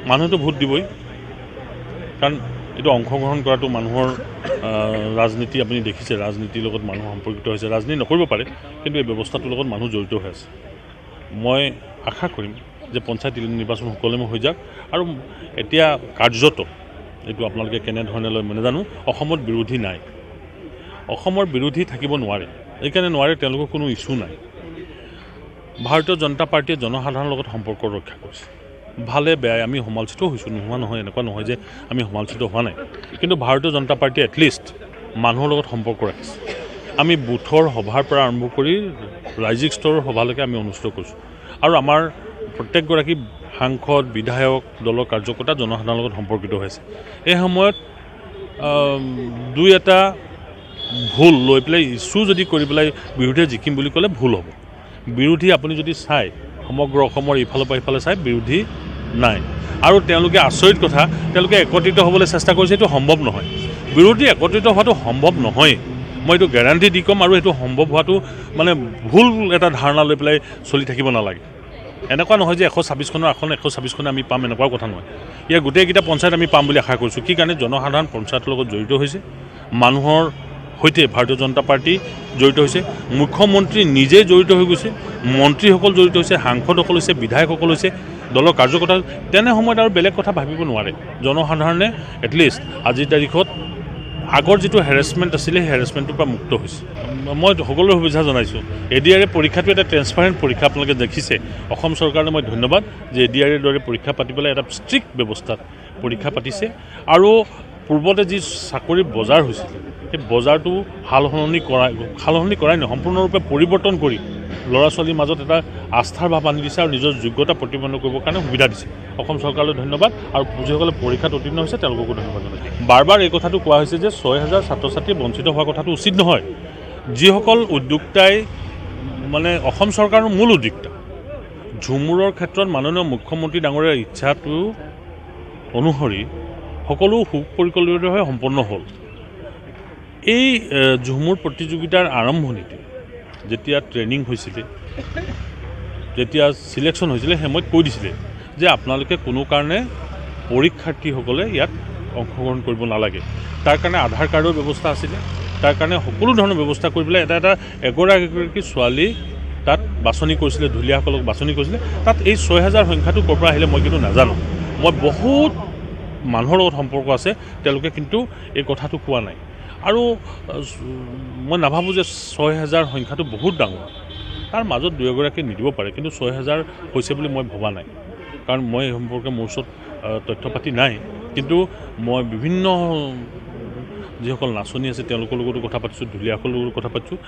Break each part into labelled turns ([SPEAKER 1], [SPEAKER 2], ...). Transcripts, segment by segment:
[SPEAKER 1] মানুহেতো ভোট দিবই, কাৰণ এইটো অংশগ্ৰহণ কৰাটো মানুহৰ ৰাজনীতি আপুনি দেখিছে, ৰাজনীতিৰ লগত মানুহ সম্পৰ্কিত হৈছে। ৰাজনীতি নকৰিব পাৰে, কিন্তু এই ব্যৱস্থাটোৰ লগত মানুহ জড়িত হৈ আছে। মই আশা কৰিম যে পঞ্চায়ত নিৰ্বাচন সুকলমে হৈ যাওক। আৰু এতিয়া কাৰ্যত এইটো আপোনালোকে কেনেধৰণে লয় মই নাজানো, অসমত বিৰোধী নাই, অসমৰ বিৰোধী থাকিব নোৱাৰে। এইকাৰণে নোৱাৰে, তেওঁলোকৰ কোনো ইছ্যু নাই। ভাৰতীয় জনতা পাৰ্টীয়ে জনসাধাৰণৰ লগত সম্পৰ্ক ৰক্ষা কৰিছে, ভালে বেয়াই আমি সমালোচিত হৈছোঁ, নোহোৱা নহয়, এনেকুৱা নহয় যে আমি সমালোচিত হোৱা নাই। কিন্তু ভাৰতীয় জনতা পাৰ্টীয়ে এটলিষ্ট মানুহৰ লগত সম্পৰ্ক ৰাখিছে। আমি বুথৰ সভাৰ পৰা আৰম্ভ কৰি ৰাজ্যিক স্তৰৰ সভালৈকে আমি অনুষ্ঠিত কৰিছোঁ। আৰু আমাৰ প্ৰত্যেকগৰাকী সাংসদ, বিধায়ক, দলৰ কাৰ্যকৰ্তা জনসাধাৰণৰ লগত সম্পৰ্কিত হৈছে। এই সময়ত দুই এটা ভুল লৈ পেলাই ইছ্যু যদি কৰি পেলাই বিৰোধীয়ে জিকিম বুলি ক'লে ভুল হ'ব। বিৰোধী আপুনি যদি চাই সমগ্ৰ অসমৰ ইফালৰ পৰা ইফালে চাই বিৰোধী নাই। আৰু তেওঁলোকে আচৰিত কথা, তেওঁলোকে একত্ৰিত হ'বলৈ চেষ্টা কৰিছে, এইটো সম্ভৱ নহয়। বিৰোধী একত্ৰিত হোৱাটো সম্ভৱ নহয়, মই এইটো গেৰাণ্টি দি ক'ম। আৰু এইটো সম্ভৱ হোৱাটো মানে ভুল এটা ধাৰণা লৈ পেলাই চলি থাকিব নালাগে। এনেকুৱা নহয় যে 126খনৰ আসন 126খনে আমি পাম, এনেকুৱাও কথা নহয়। ইয়াৰ গোটেইকেইটা পঞ্চায়ত আমি পাম বুলি আশা কৰিছোঁ। কি কাৰণে? জনসাধাৰণ পঞ্চায়তৰ লগত জড়িত হৈছে, মানুহৰ সৈতে ভাৰতীয় জনতা পাৰ্টি জড়িত হৈছে, মুখ্যমন্ত্ৰী নিজে জড়িত হৈ গৈছে, মন্ত্ৰীসকল জড়িত হৈছে, সাংসদসকল হৈছে, বিধায়কসকল হৈছে, দলৰ কাৰ্যকৰ্তা। তেনে সময়ত আৰু বেলেগ কথা ভাবিব নোৱাৰে। জনসাধাৰণে এটলিষ্ট আজিৰ তাৰিখত আগৰ যিটো হেৰেছমেণ্ট আছিলে, সেই হেৰেছমেণ্টটোৰ পৰা মুক্ত হৈছে। মই সকলোৰে শুভেচ্ছা জনাইছোঁ। ADR পৰীক্ষাটো এটা ট্ৰেন্সপাৰেণ্ট পৰীক্ষা, আপোনালোকে দেখিছে। অসম চৰকাৰলৈ মই ধন্যবাদ যে ADR দৰে পৰীক্ষা পাতি পেলাই এটা ষ্ট্ৰিক্ট ব্যৱস্থাত পৰীক্ষা পাতিছে। আৰু পূৰ্বতে যি চাকৰিৰ বজাৰ হৈছিলে, সেই বজাৰটো সাল সলনি কৰাই নহয়, সম্পূৰ্ণৰূপে পৰিৱৰ্তন কৰি ল'ৰা ছোৱালীৰ মাজত এটা আস্থাৰ ভাৱ আনি দিছে আৰু নিজৰ যোগ্যতা প্ৰতিপন্ন কৰিবৰ কাৰণে সুবিধা দিছে। অসম চৰকাৰলৈ ধন্যবাদ। আৰু যিসকলে পৰীক্ষাত উত্তীৰ্ণ হৈছে তেওঁলোককো ধন্যবাদ জনাইছোঁ। বাৰ বাৰ এই কথাটো কোৱা হৈছে যে 6000 ছাত্ৰ ছাত্ৰী বঞ্চিত হোৱাৰ কথাটো উচিত নহয়। যিসকল উদ্যোক্তাই মানে অসম চৰকাৰৰ মূল উদ্যোক্তা, ঝুমুৰৰ ক্ষেত্ৰত মাননীয় মুখ্যমন্ত্ৰী ডাঙৰীয়াৰ ইচ্ছাটো অনুসৰি সকলো সুপৰিকল্পিতভাৱে সম্পন্ন হ'ল। এই ঝুমুৰ প্ৰতিযোগিতাৰ আৰম্ভণিতে যেতিয়া ট্ৰেইনিং হৈছিলে, যেতিয়া ছিলেকশ্যন হৈছিলে, সেই সময়ত কৈ দিছিলে যে আপোনালোকে কোনো কাৰণে পৰীক্ষাৰ্থীসকলে ইয়াত অংশগ্ৰহণ কৰিব নালাগে। তাৰ কাৰণে আধাৰ কাৰ্ডৰ ব্যৱস্থা আছিলে, তাৰ কাৰণে সকলো ধৰণৰ ব্যৱস্থা কৰি পেলাই এগৰাকী ছোৱালী তাত বাছনি কৰিছিলে, ঢুলীয়াসকলক বাছনি কৰিছিলে। তাত এই 6000 সংখ্যাটো ক'ৰ পৰা আহিলে মই কিন্তু নাজানো। মই বহুত মানুহৰ লগত সম্পৰ্ক আছে, তেওঁলোকে কিন্তু এই কথাটো কোৱা নাই। আৰু মই নাভাবোঁ যে 6000 সংখ্যাটো বহুত ডাঙৰ। তাৰ মাজত দুই এগৰাকী নিদিব পাৰে, কিন্তু 6000 হৈছে বুলি মই ভবা নাই। কাৰণ মই এই সম্পৰ্কে মোৰ ওচৰত তথ্য পাতি নাই। কিন্তু মই বিভিন্ন যিসকল নাচনি আছে তেওঁলোকৰ লগতো কথা পাতিছোঁ, ঢুলীয়াসকলৰ লগতো কথা পাতিছোঁ।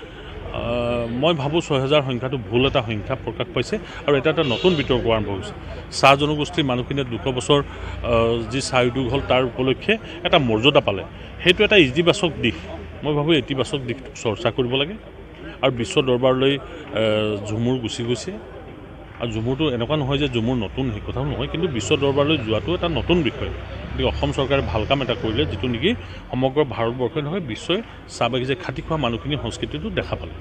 [SPEAKER 1] মই ভাবোঁ 6000 সংখ্যাটো ভুল এটা সংখ্যা প্ৰকাশ পাইছে। আৰু এটা নতুন বিতৰ্ক আৰম্ভ হৈছে। চাহ জনগোষ্ঠীৰ মানুহখিনিয়ে 200 বছৰ যি চাহ উদ্যোগ হ'ল তাৰ উপলক্ষে এটা মৰ্যাদা পালে, সেইটো এটা ইতিবাচক দিশ। মই ভাবোঁ ইতিবাচক দিশটো চৰ্চা কৰিব লাগে। আৰু বিশ্ব দৰবাৰলৈ ঝুমুৰ গুচি গৈছে। আৰু ঝুমুৰটো এনেকুৱা নহয় যে ঝুমুৰ নতুন, সেই কথাও নহয়, কিন্তু বিশ্ব দৰবাৰলৈ যোৱাটো এটা নতুন বিষয়। গতিকে অসম চৰকাৰে ভাল কাম এটা কৰিলে, যিটো নেকি সমগ্ৰ ভাৰতবৰ্ষই নহয় বিশ্বই চাহ বাগিচাই খাটি খোৱা মানুহখিনিৰ সংস্কৃতিটো দেখা পালে।